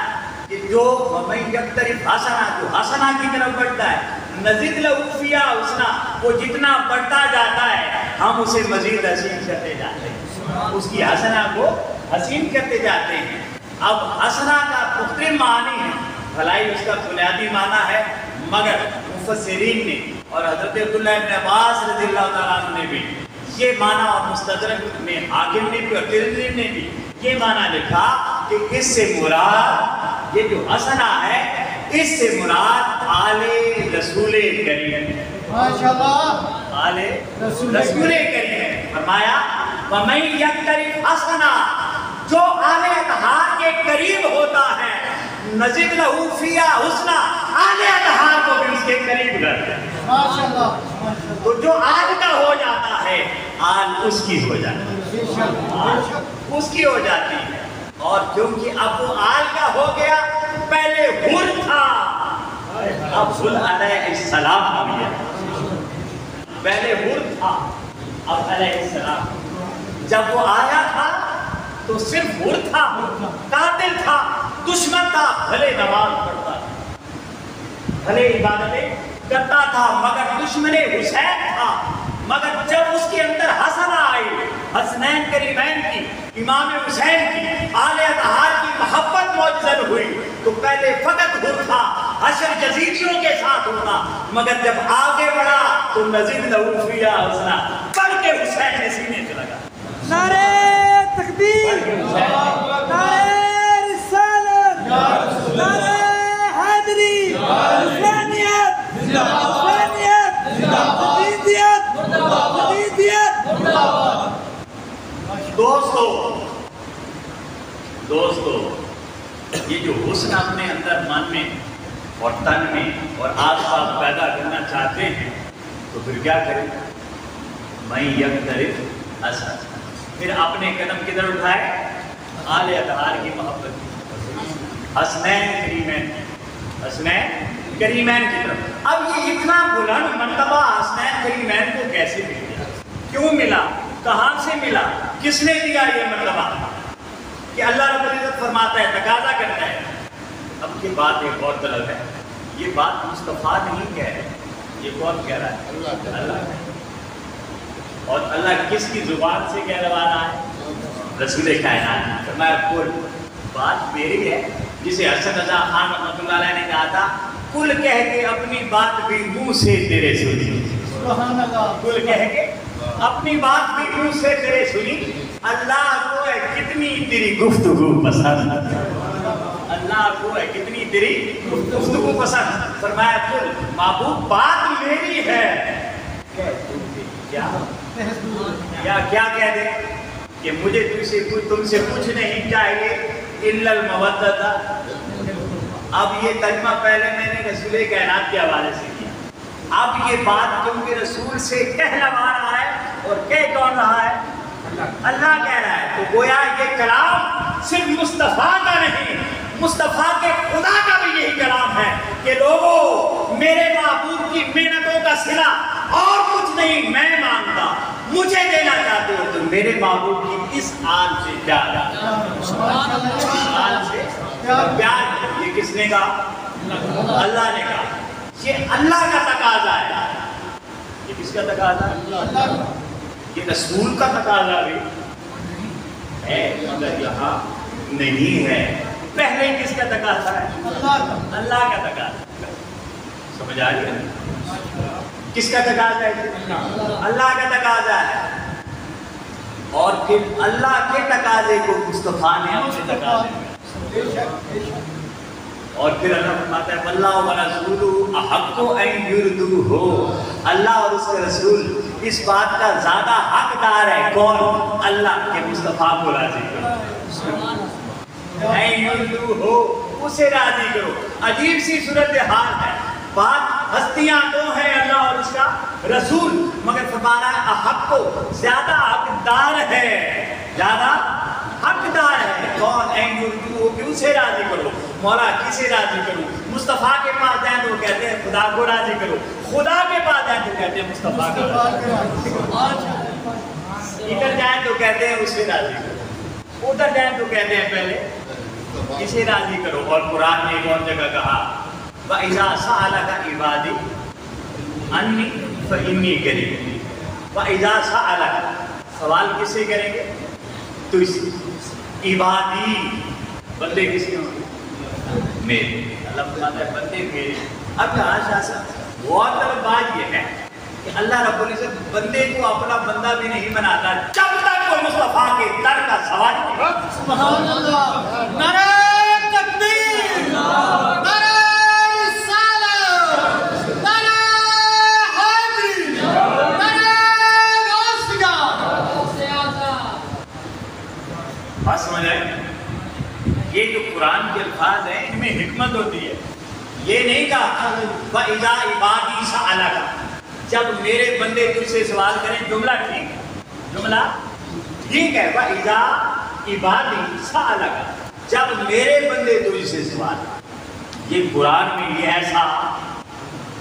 کہ جو میں یکطرف حسنا, جو حسنا کی طرف بڑھتا ہے, نزد لہو فیہا حسنا, وہ جتنا بڑھتا جاتا ہے ہم اسے مزید حسین کرتے جاتے ہیں, اس کی حسنا کو حسین کرتے جاتے ہیں. اب حسنا کا مختلف معنی ہے, بھلائی اس کا بنیادی معنی ہے, مگر مفسرین نے اور حضرت عبداللہ ابن عباس رضی اللہ تعالیٰ عنہ نے بھی یہ معنی, اور مستدرک میں حاکم نے بھی اور ترمذی نے بھی یہ معنی لکھا کہ اس سے مراد یہ جو حسنا ہے, اس سے مراد آل رسول کریم, ماشاءاللہ آل رسول کریم. فرمایا وَمَن يَقْتَرِبْ حَسَنًا, جو آل اطہار کے قریب ہوتا ہے, نزد لہو فیہا حسنا, آل اطہار کو بھی اس کے قریب کرتے ہیں. ماشاءاللہ تو جو آل کا ہو جاتا ہے آل اس کی ہو جاتی ہے, آل اس کی ہو جاتی ہے. اور کیونکہ اب وہ آل کا ہو گیا, پہلے حر تھا, اب حر علیہ السلام آ گیا. پہلے حر تھا, اب علیہ السلام. جب وہ آیا تھا تو صرف حر تھا, قاتل تھا, دشمن تھا, بھلے نماز پڑھتا تھا, بھلے عبادتیں کرتا تھا, مگر دشمن حسین تھا. مگر جب اس کے اندر حسنا آئی, حسنین کریمین کی, امام حسین کی, آل اطہار کی محبت موجزن ہوئی, تو پہلے فقط حر تھا, حشر جزیدیوں کے ساتھ ہوتا, مگر جب آگے بڑھا تو نزد لہو فیہا حسنا پڑھ کے حسین نے سینے سے لگا. نعرہ تکبیر, نعرہ رسالت, نعرہ حیدری, حسینیت, حسینیت, حدیدیت, حدیدیت. دوستو یہ جو حسن اپنے اندر من میں اور تن میں اور آس پاس پیدا کرنا چاہتے ہیں تو پھر کیا کریں؟ میں یکطرف حسنا, پھر اپنے قدم کدھر اٹھائے؟ آل اطہار کی محبت کی, حسنین کریمین, حسنین کریمین کی طرف. اب یہ اتنا بلند مرتبہ حسنین کریمین کو کیسے مل گیا؟ کیوں ملا؟ کہاں سے ملا؟ کس نے دیا یہ مرتبہ؟ کہ اللہ رب العزت فرماتا ہے, تقاضا کرتا ہے. اب یہ بات ایک اور طلب ہے, یہ بات مصطفیٰ نہیں کہہ رہے, یہ کون کہہ رہا ہے؟ اللہ. اور اللہ کس کی زبان سے کہلوا رہا ہے؟ رسول کائنات. فرمایا کل, بات میری ہے, جسے حسن رضا خان رحمۃ اللہ علیہ نے کہا تھا, کل کہہ کے اپنی بات بھی منہ سے تیرے سنی. سبحان اللہ. کل کہہ کے اپنی بات بھی منہ سے تیرے سنی. اللہ کو ہے کتنی تیری گفتگو پسند, اللہ کو ہے کتنی تیری گفتگو پسند. فرمایا کل, محبوب بات میری ہے, کیا کہہ دے کہ مجھے تم سے کچھ نہیں چاہیے الا المودۃ. اب یہ ترجمہ پہلے میں نے رسول کائنات کے حوالے سے کیا, اب یہ بات کیونکہ رسول سے کہلوا رہا ہے, اور کہہ کون رہا ہے؟ اللہ کہہ رہا ہے. تو گویا یہ کلام صرف مصطفیٰ کا نہیں, مصطفیٰ کے خدا کا بھی یہی کلام ہے کہ لوگوں میرے محبوب کی محنتوں کا صلہ اور کچھ نہیں میں مانگتا, مجھے دینا چاہتے ہو تو میرے محبوب کی اس آل سے پیار, آل سے پیار. یہ کس نے کہا؟ اللہ نے کہا. یہ اللہ کا تقاضا ہے. یہ کس کا تقاضا ہے؟ یہ رسول کا تقاضا بھی ہے, مگر یہاں نہیں ہے. پہلے کس کا تقاضا ہے؟ اللہ کا تقاضا. سمجھ آ رہی ہے؟ کس کا تقاضا ہے؟ اللہ کا تقاضا ہے. اور پھر اللہ کے تقاضے کو مصطفیٰ نے اپنے تقاضے میں, اور پھر اللہ فرماتا ہے واللہ ورسولہ احق ان یرضوہ. اللہ اور اس کے رسول اس بات کا زیادہ حقدار ہے. کون؟ اللہ کے مصطفیٰ کو راضی کرو, ان یرضوہ, اسے راضی کرو. عجیب سی صورتحال ہے. بات ہستیاں دو ہیں, اللہ اور اس کا رسول, مگر فرمانا ہے احق کو, زیادہ حقدار ہے, زیادہ حق حقدار ہے کون کیوں سے راضی کرو مولا کسے راضی کرو مصطفیٰ کے پاس جائیں تو وہ کہتے ہیں خدا کو راضی کرو خدا کے پاس جائیں تو کہتے ہیں مصطفیٰ کو راضی کرو ادھر جائیں تو کہتے ہیں اسے راضی کرو ادھر جائیں تو کہتے ہیں پہلے اسے راضی کرو اور قرآن نے ایک اور جگہ کہا وَإِذَا سَأَلَكَ عِبَادِي عَنِّي فَإِنِّي قَرِيبٌ وَإِذَا سَأَلَكَ سوال کس سے کریں گے تو اس عبادی بندے کس کے ہوں گے میرے اللہ فرماتا ہے بندے میرے اب یہاں شاہ صاحب غور طلب بات یہ ہے کہ اللہ رب العزت بندے کو اپنا بندہ بھی نہیں بناتا جب تک وہ مصطفیٰ کے در کا سوال نہیں سبحان اللہ نعرہ تکبیر نعرہ رسالت نعرہ حیدری نعرہ بات سمجھ آئے یہ جو قرآن کے الفاظ ہیں ان میں حکمت ہوتی ہے یہ نہیں کہا وَإِذَا عِبَادِي سَأَلَكَ جب میرے بندے تجھ سے سوال کریں جملہ ٹھیک ہے وَإِذَا عِبَادِي سَأَلَكَ جب میرے بندے تجھ سے سوال یہ قرآن میں یہ ایسا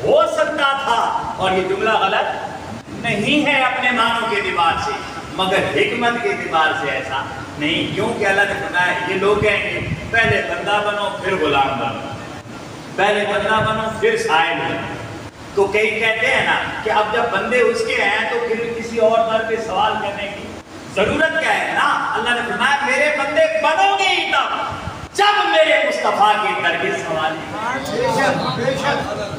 ہو سکتا تھا اور یہ جملہ غلط نہیں ہے اپنے معنوں کے اعتبار سے مگر حکمت کے اعتبار سے ایسا نہیں کیونکہ اللہ نے فرمایا یہ لوگ کہیں گے پہلے بندہ بنو پھر غلام بنو پہلے بندہ بنو پھر سائل بنو تو کئی کہتے ہیں نا کہ اب جب بندے اس کے ہیں تو پھر کسی اور در پہ سوال کرنے کی ضرورت کیا ہے نا اللہ نے فرمایا میرے بندے بنو گے ہی تب جب میرے مصطفیٰ کے در کے سوال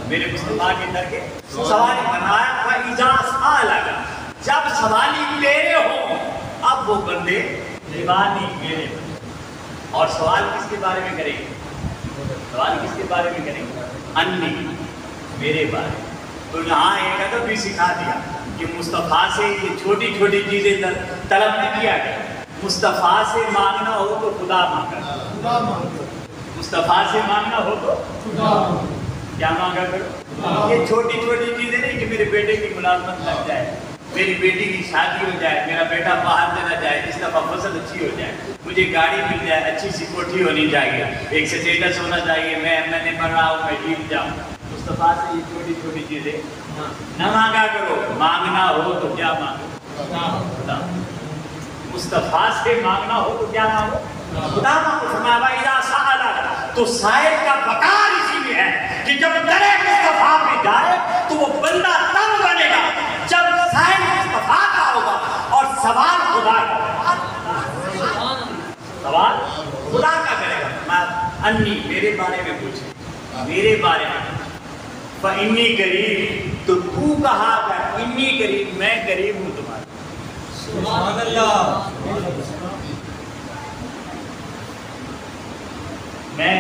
میرے مصطفیٰ کے در کے سوال بنایا فَإِذَا سَأَلَكَ جب سوالی تیرے ہوں اب وہ بندے عبادی میرے اور سوال کس کے بارے میں کریں گے سوال کس کے بارے میں کریں گے انی میرے بارے تو یہاں ایک ادب بھی سکھا دیا کہ مصطفیٰ سے یہ چھوٹی چھوٹی چیزیں طلب نہیں کیا گیا مصطفیٰ سے مانگنا ہو تو خدا مانگا مصطفیٰ سے مانگنا ہو تو کیا مانگا کرو یہ چھوٹی چھوٹی چیزیں نہیں کہ میرے بیٹے کی ملازمت لگ جائے میری بیٹی کی شادی ہو جائے میرا بیٹا باہر چلا جائے اس دفعہ فصل اچھی ہو جائے مجھے گاڑی مل جائے اچھی سی کوٹھی ہونی چاہیے ایک سٹیٹس ہونا چاہیے میں نے پڑھ رہا ہوں میں جیت جاؤں مصطفیٰ سے یہ چھوٹی چھوٹی چیزیں نہ مانگا کرو مانگنا ہو تو کیا مانگو خدا مصطفیٰ سے مانگنا ہو تو کیا مانگو خدا مانگو فرمایا وَإِذَا سَأَلَكَ تو سائل کا وقار اسی میں ہے کہ جب درے مصطفیٰ پہ جائے تو وہ بندہ تب بنے گا جب سائل مصطفیٰ کا ہوگا اور سوال خدا کا سوال خدا کا کرے گا میں انی میرے بارے میں پوچھے میرے بارے میں فَإِنِّي قَرِيبٌ تو کہا کر انی قریب میں قریب ہوں تمہارے سبحان اللہ میں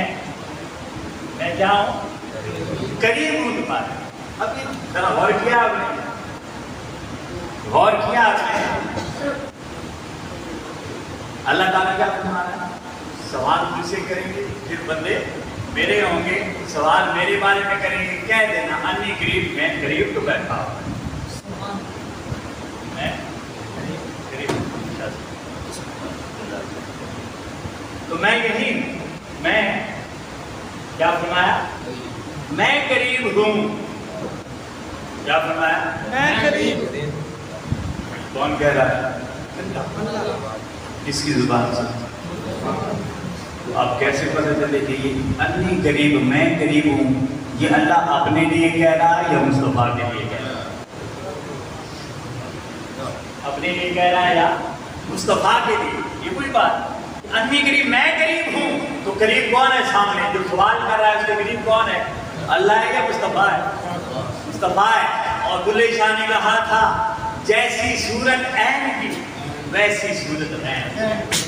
کیا ہوں قریب ہوں تمہارے اب یہ ذرا غور کیا آپ نے غور کیا آپ نے اللہ تعالیٰ کیا فرمانا سوال مجھ سے کریں گے پھر بندے میرے ہوں گے سوال میرے بارے میں کریں گے کہہ دینا انی قریب میں قریب تو بیٹھا ہوں میں قریب تو میں یہی میں کیا فرمایا میں قریب ہوں کیا فرمایا میں قریب کون کہہ رہا ہے کس کی زبان سے تو آپ کیسے پتہ چلے کہ یہ انی قریب میں قریب ہوں یہ اللہ اپنے لیے کہہ رہا ہے یا مصطفیٰ کے لیے کہہ رہا ہے اپنے لیے کہہ رہا ہے یا مصطفیٰ کے لیے یہ کوئی بات انی قریب میں قریب ہوں تو قریب کون ہے سامنے جو سوال کر رہا ہے اس کے قریب کون ہے اللہ ہے یا مصطفیٰ ہے مصطفیٰ ہے اور بلے شاہ نے کہا تھا جیسی صورت عین کی ویسی صورت غیر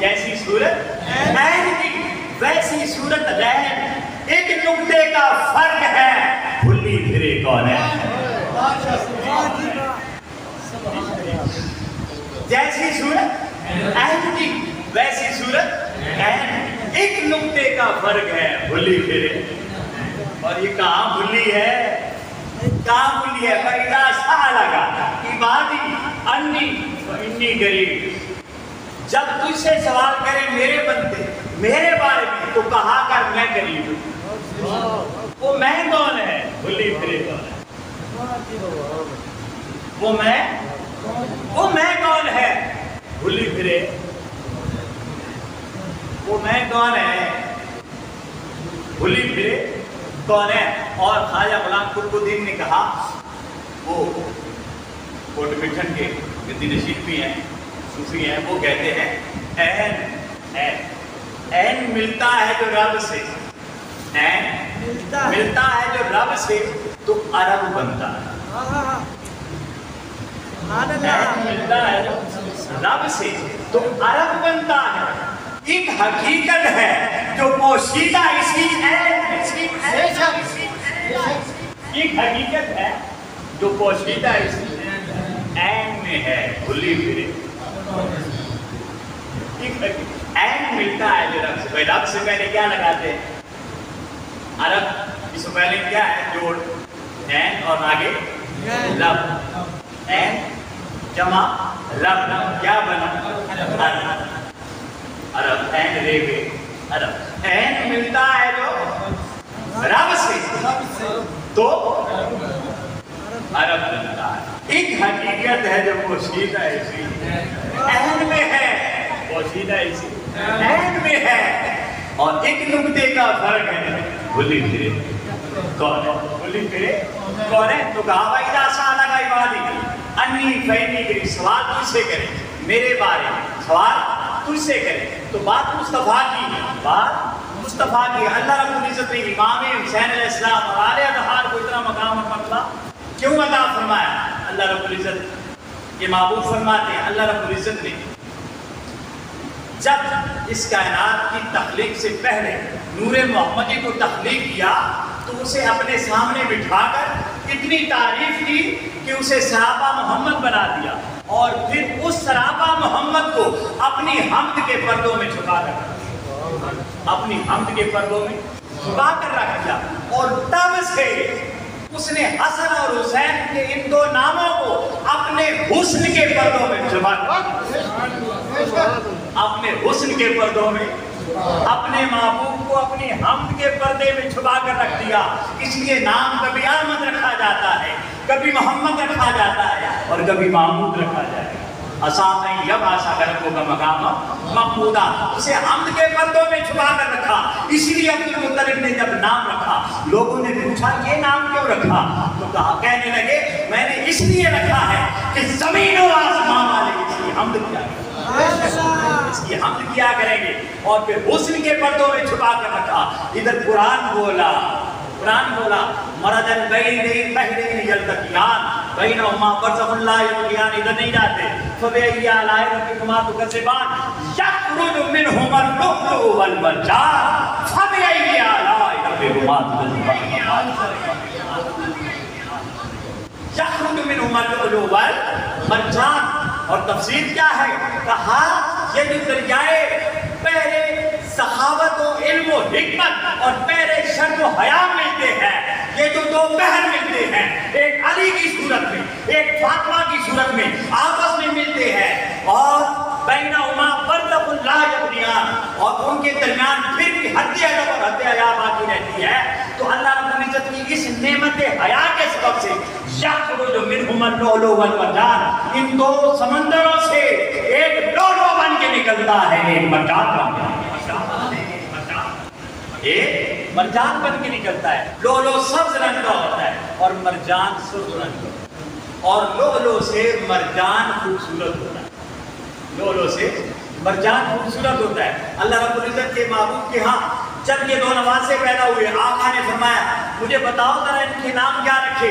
جیسی صورت عین کی ویسی صورت غیر ایک نقطے کا فرق ہے بھلی پھرے کون ہے جیسی صورت عین کی ویسی صورت عین ایک نقطے کا فرق ہے بھلی پھرے اور یہ کہاں بھلی ہے کہاں بھلی ہے فَإِذَا سَأَلَكَ عِبَادِي عَنِّي فَإِنِّي قَرِيبٌ جب تجھ سے سوال کرے میرے بندے میرے بارے میں تو کہا کر میں قریب ہوں۔ وہ میں کون ہے؟ بھلی پھرے کون ہے؟ وہ میں کون ہے؟ بھلی پھرے وہ میں کون ہے؟ بھلی پھرے کون ہے؟ اور خواجہ غلام قطب الدین نے کہا، وہ کوٹ مٹھن کے گدی نشین بھی ہیں، صوفی ہیں، وہ کہتے ہیں این ملتا ہے جو رب سے، این ملتا ہے جو رب سے تو عرب بنتا ہے۔ این ملتا ہے جو رب سے تو عرب بنتا ہے۔ ایک حقیقت ہے جو پوشیدہ اسی ایک حقیقت ہے جو پوشیدہ اسی این میں ہے، بھلی پھرے این ملتا ہے جو رب سے۔ بھائی رب سے پہلے کیا لگاتے ہیں؟ عرب، اس سے پہلے کیا ہے؟ جوڑ، این اور آگے رب، این جمع رب، کیا بنا؟ عرب، این رے گئے عرب۔ این ملتا ہے جو رب سے تو عرب بنتا ہے۔ ایک حقیقت ہے جو پوشیدہ اسی این میں ہے، پوشیدہ اسی این میں ہے، اور ایک نکتے کا فرق ہے، بھلی پھرے کون ہے؟ بھلی پھرے کون ہے؟ تو کہا وَإِذَا سَأَلَكَ عِبَادِي عَنِّي فَإِنِّي قَرِيبٌ، سوال تجھ سے کرے میرے بارے میں، سوال تجھ سے کرے۔ تو بات مصطفیٰ کی، بات مصطفیٰ کی۔ اللہ رب العزت نے امام حسین علیہ السلام اور آل اطہار کو اتنا مقام اور مرتبہ کیوں عطا فرمایا؟ اللہ رب العزت یہ محبوب فرماتے ہیں، اللہ رب العزت نے جب اس کائنات کی تخلیق سے پہلے نور محمدی کو تخلیق کیا تو اسے اپنے سامنے بٹھا کر اتنی تعریف کی کہ اسے سراپا محمد بنا دیا، اور پھر اس سراپا محمد کو اپنی حمد کے پردوں میں چھپا کر رکھ دیا، اپنی حمد کے پردوں میں چھپا کر رکھ دیا، اور تب سے اس نے حسن اور حسین کے ان دو ناموں کو اپنے حسن کے پردوں میں چھپا کر، اپنے حسن کے پردوں میں، اپنے محبوب کو اپنی حمد کے پردے میں چھپا کر رکھ دیا۔ اس لیے نام کبھی احمد رکھا جاتا ہے، کبھی محمد رکھا جاتا ہے، اور کبھی محمود رکھا جاتا ہے۔ اسامہ یب آسا گرکوں کا مقام محمودہ، اسے حمد کے پردوں میں چھپا کر رکھا۔ اسی لیے عبد المطلب نے جب نام رکھا لوگوں نے پوچھا یہ نام کیوں رکھا؟ تو کہا، کہنے لگے میں نے اس لیے رکھا ہے کہ زمین و آسمان والے اس کی حمد کیا کریں، اس کی حمد کیا کریں گے، اور پھر حسن کے پردوں میں چھپا کر رکھا۔ ادھر قرآن بولا مرد البین بحرین یلتقیان بینہما برزخ لا یبغیان، ادھر نہیں جاتے۔ فبأی آلاء ربکما تکذبان یخرج منہما اللؤلؤ والمرجان فبأی آلاء ربکما تکذبان یخرج منہما اللؤلؤ والمرجان۔ اور تفسیر کیا ہے؟ کہا یہ جو دریائے پہلے سخاوت و علم و حکمت اور پہلے شرم و حیا ملتے ہیں، یہ جو دو بہن ملتے ہیں، ایک علی کی صورت میں ایک فاطمہ کی صورت میں آپس میں ملتے ہیں، اور بینہما برزخ لا یبغیان، اور ان کے درمیان پھر بھی حد ادب اور حد حیا باقی رہتی ہے۔ تو اللہ رب العزت کی اس نعمت حیا کے سبب سے یخرج منہما اللؤلؤ والمرجان، ان دو سمندروں سے ایک لؤلؤ بن کے نکلتا ہے، ایک مرجان بن کے، ایک مرجان بن کے نکلتا ہے۔ لؤلؤ سبز رنگ کا ہوتا ہے اور مرجان سرخ رنگ کا، اور لؤلؤ سے مرجان خوبصورت ہوتا ہے، لؤلؤ سے مرجان خوبصورت ہوتا ہے۔ اللہ رب العزت کے محبوب کے ہاں جب یہ دو نواسے پیدا ہوئے، آقا نے فرمایا مجھے بتاؤ ذرا ان کے نام کیا رکھے؟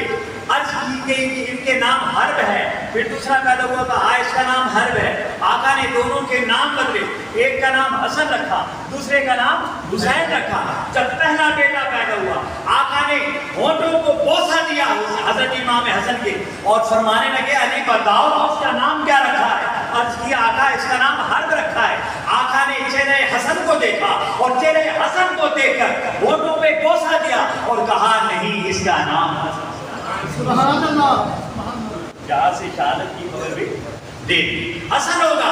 عرض کی گئی کہ ان کے نام حرب ہے۔ پھر دوسرا پیدا ہوا تو اس کا نام حرب ہے۔ آقا نے دونوں کے نام بدلے، ایک کا نام حسن رکھا، دوسرے کا نام حسین رکھا۔ جب پہلا بیٹا پیدا ہوا آقا نے ہونٹوں کو بوسہ دیا حضرت امام حسن کے، اور فرمانے لگے علی بتاؤ اس کا نام کیا رکھا ہے؟ عرض کیا آقا اس کا نام حرب رکھا ہے۔ آقا نے چہرے حسن کو دیکھا اور چہرے حسن کو دیکھ کر ہونٹوں پہ بوسہ دیا اور کہا نہیں اس کا نام حسن۔ سبحان اللہ، جہاں سے شہادت کی خبر بھی دے دی، حسن ہوگا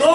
2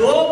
2